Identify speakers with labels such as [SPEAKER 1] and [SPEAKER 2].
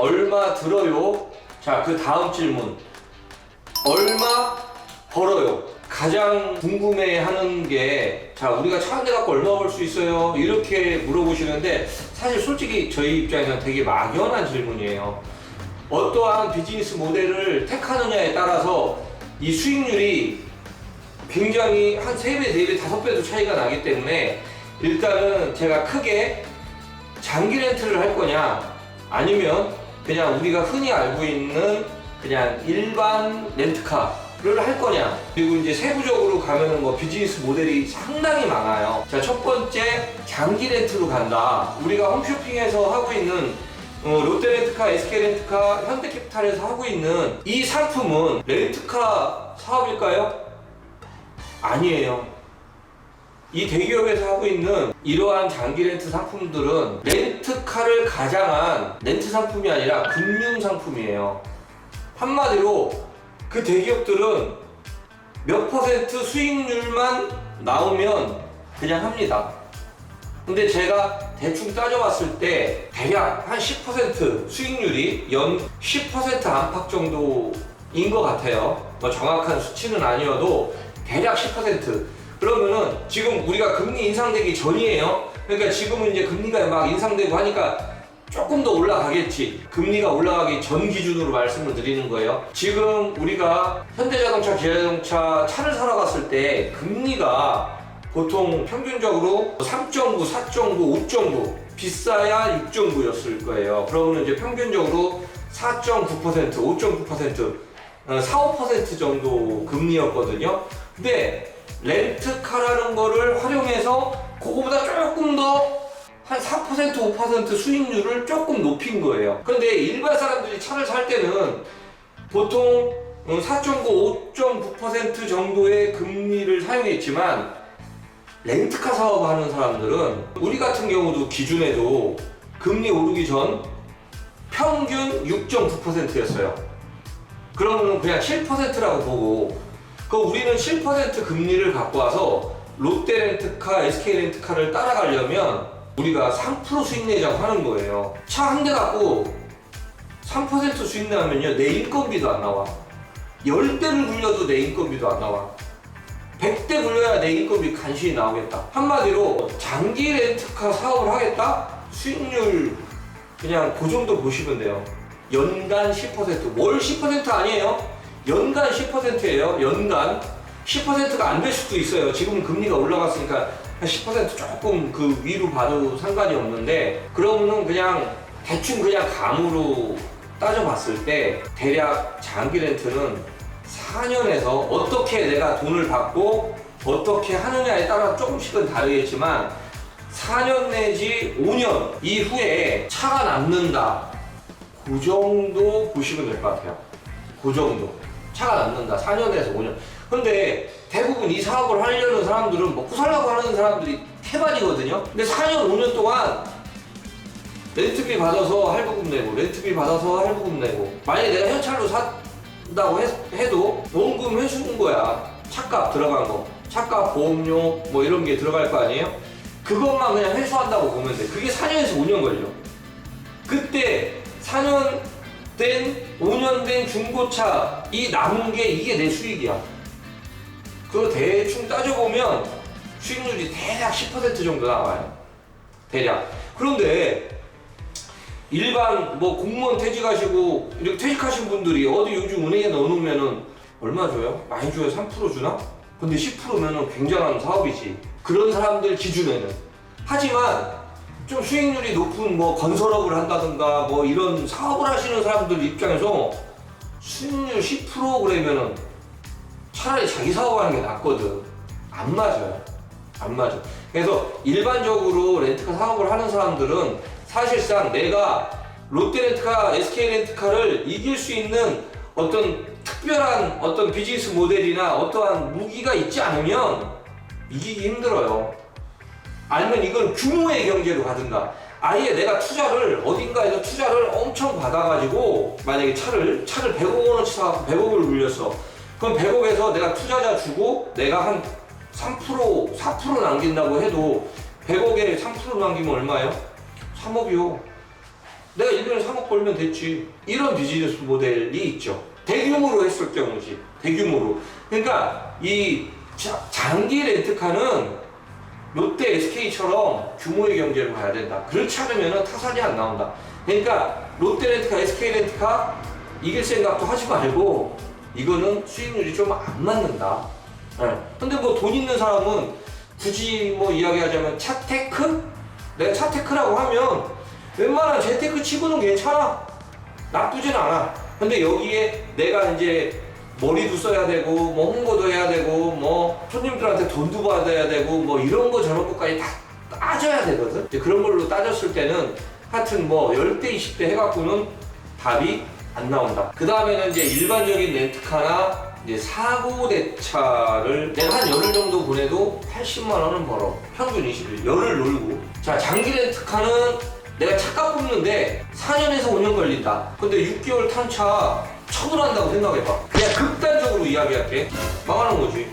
[SPEAKER 1] 얼마 들어요? 자, 그 다음 질문. 얼마 벌어요? 가장 궁금해하는 게, 자, 우리가 차 한 대 갖고 얼마 벌 수 있어요? 이렇게 물어보시는데, 사실 솔직히 저희 입장에서는 되게 막연한 질문이에요. 어떠한 비즈니스 모델을 택하느냐에 따라서 이 수익률이 굉장히 한 3배, 4배, 5배도 차이가 나기 때문에, 일단은 제가 크게 장기 렌트를 할 거냐, 아니면 그냥 우리가 흔히 알고 있는 그냥 일반 렌트카를 할 거냐, 그리고 이제 세부적으로 가면은 뭐 비즈니스 모델이 상당히 많아요. 자, 첫 번째, 장기 렌트로 간다. 우리가 홈쇼핑에서 하고 있는 롯데렌트카, SK렌트카, 현대캐피탈에서 하고 있는 이 상품은 렌트카 사업일까요? 아니에요. 이 대기업에서 하고 있는 이러한 장기 렌트 상품들은 렌트카를 가장한 렌트 상품이 아니라 금융 상품이에요. 한마디로 그 대기업들은 몇 퍼센트 수익률만 나오면 그냥 합니다. 근데 제가 대충 따져봤을 때 대략 한 10% 수익률이 연 10% 안팎 정도인 것 같아요. 뭐 정확한 수치는 아니어도 대략 10%. 그러면은 지금 우리가 금리 인상되기 전이에요. 그러니까 지금은 이제 금리가 막 인상되고 하니까 조금 더 올라가겠지. 금리가 올라가기 전 기준으로 말씀을 드리는 거예요. 지금 우리가 현대자동차, 기아자동차 차를 사러 갔을 때 금리가 보통 평균적으로 3.9, 4.9, 5.9, 비싸야 6.9였을 거예요. 그러면 이제 평균적으로 4.9%, 5.9%, 4~5% 정도 금리였거든요. 근데 렌트카라는 거를 활용해서 그거보다 조금 더 한 4%, 5% 수익률을 조금 높인 거예요. 그런데 일반 사람들이 차를 살 때는 보통 4.9, 5.9% 정도의 금리를 사용했지만, 렌트카 사업 하는 사람들은 우리 같은 경우도 기준에도 금리 오르기 전 평균 6.9%였어요. 그러면 그냥 7%라고 보고, 우리는 7% 금리를 갖고 와서 롯데렌트카, SK렌트카를 따라가려면 우리가 3% 수익 내자고 하는 거예요. 차 한 대 갖고 3% 수익 내면요, 내 인건비도 안 나와. 10대를 굴려도 내 인건비도 안 나와. 100대 굴려야 내 인건비 간신히 나오겠다. 한마디로 장기 렌트카 사업을 하겠다? 수익률 그냥 그 정도 보시면 돼요. 연간 10%. 월 10% 아니에요. 연간 10%예요. 연간 10%가 안 될 수도 있어요. 지금 금리가 올라갔으니까 한 10% 조금 그 위로 봐도 상관이 없는데, 그러면은 그냥 대충 그냥 감으로 따져봤을 때 대략 장기 렌트는 4년에서 어떻게 내가 돈을 받고 어떻게 하느냐에 따라 조금씩은 다르겠지만 4년 내지 5년 이후에 차가 남는다. 그 정도 보시면 될 것 같아요. 그 정도. 차가 남는다. 4년에서 5년. 근데 대부분 이 사업을 하려는 사람들은 먹고 살라고 하는 사람들이 태반이거든요. 근데 4년, 5년 동안 렌트비 받아서 할부금 내고, 렌트비 받아서 할부금 내고, 만약에 내가 현찰로 산다고 해도 원금 회수인 거야. 차값 들어간 거. 차값, 보험료, 뭐 이런 게 들어갈 거 아니에요? 그것만 그냥 회수한다고 보면 돼. 그게 4년에서 5년 걸려. 그때 4년 된, 5년 된 중고차, 이 남은 게 이게 내 수익이야. 그거 대충 따져보면 수익률이 대략 10% 정도 나와요. 대략. 그런데 일반 뭐 공무원 퇴직하시고 이렇게 퇴직하신 분들이 어디 요즘 은행에 넣어놓으면은 얼마 줘요? 많이 줘요? 3% 주나? 근데 10%면은 굉장한 사업이지. 그런 사람들 기준에는. 하지만 좀 수익률이 높은 뭐 건설업을 한다든가 뭐 이런 사업을 하시는 사람들 입장에서 수익률 10% 그러면은 차라리 자기 사업하는 게 낫거든. 안 맞아요. 안 맞아. 그래서 일반적으로 렌트카 사업을 하는 사람들은 사실상 내가 롯데렌트카, SK렌트카를 이길 수 있는 어떤 특별한 어떤 비즈니스 모델이나 어떠한 무기가 있지 않으면 이기기 힘들어요. 아니면 이건 규모의 경제로 가든가, 아예 내가 투자를 어딘가에서 투자를 엄청 받아가지고 만약에 차를 100억 원어치 사갖고 100억을 물렸어. 그럼 100억에서 내가 투자자 주고 내가 한 3%, 4% 남긴다고 해도 100억에 3% 남기면 얼마예요? 3억이요. 내가 1년에 3억 벌면 됐지. 이런 비즈니스 모델이 있죠. 대규모로 했을 경우지. 대규모로. 그러니까 이 장기 렌트카는 롯데, SK처럼 규모의 경제를 봐야 된다. 그렇지 않으면 타산이 안 나온다. 그러니까 롯데 렌트카, SK 렌트카 이길 생각도 하지 말고 이거는 수익률이 좀 안 맞는다. 네. 근데 뭐 돈 있는 사람은 굳이 뭐 이야기하자면 차테크? 내가 차테크라고 하면 웬만한 재테크 치고는 괜찮아. 나쁘진 않아. 근데 여기에 내가 이제 머리도 써야 되고 뭐 홍보도 해야 되고 뭐 손님들한테 돈도 받아야 되고 뭐 이런 거 저런 것까지 다 따져야 되거든. 이제 그런 걸로 따졌을 때는 하여튼 뭐 10대 20대 해갖고는 답이 안 나온다. 그 다음에는 이제 일반적인 렌트카나 이제 사고 대차를 내가 한 열흘 정도 보내도 80만 원은 벌어. 평균 20일. 열흘 놀고. 자, 장기 렌트카는 내가 차값 뽑는데 4년에서 5년 걸린다. 근데 6개월 탄 차 처분한다고 생각해봐. 그냥 극단적으로 이야기할게. 망하는 거지.